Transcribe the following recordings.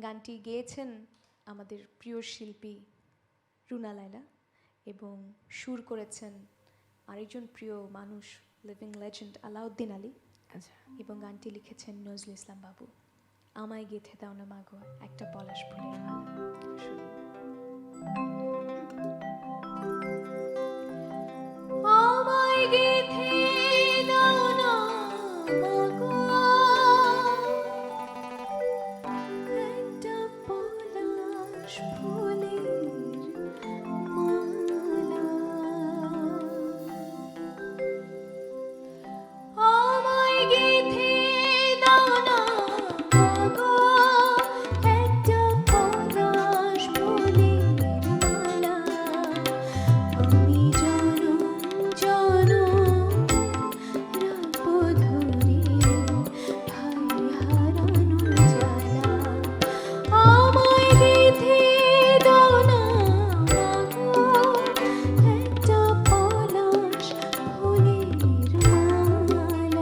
গানটি গেয়েছেন আমাদের প্রিয় শিল্পী রুনা লায়লা এবং সুর করেছেন আরেকজন প্রিয় মানুষ লিভিং লেজেন্ড আলাউদ্দিন আলী। আচ্ছা, এবং গানটি লিখেছেন নজরুল ইসলাম বাবু। আমায় গেঁথে দাও না মাগো একটা পলাশ ফুলের মালা। শুনুন। আমায় গেঁথে দাও না মাগো একটা পলাশ ফুলের মালা। আমায় গেঁথে দাও না মাগো একটা পলাশ ফুলের মালা। আমি জনম জনম রাখবো ধরে ভাই হারানোর জ্বালা। আমায় গেঁথে দাও না মাগো একটা পলাশ ফুলের মালা।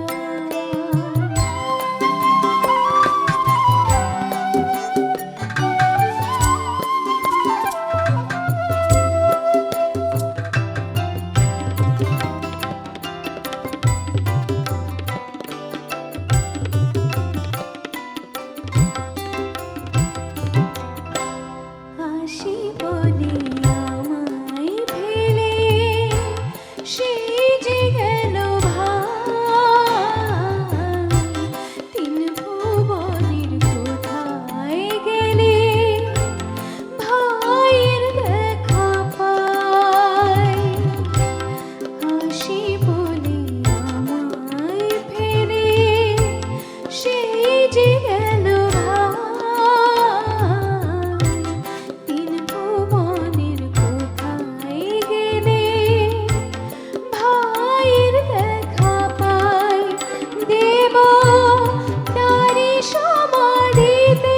আসি বলে আমায় ফেলে সেই যে গেল ভাই। তিন ভুবনের কোথায় গেলে ভাইয়ের দেখা পাই। আসি বলে আমায় ফেলে সেই যে গেল ভাই। তিন ভুবনের কোথায় গেলে ভাইয়ের দেখা পাই। দেব তারি সমাধিতে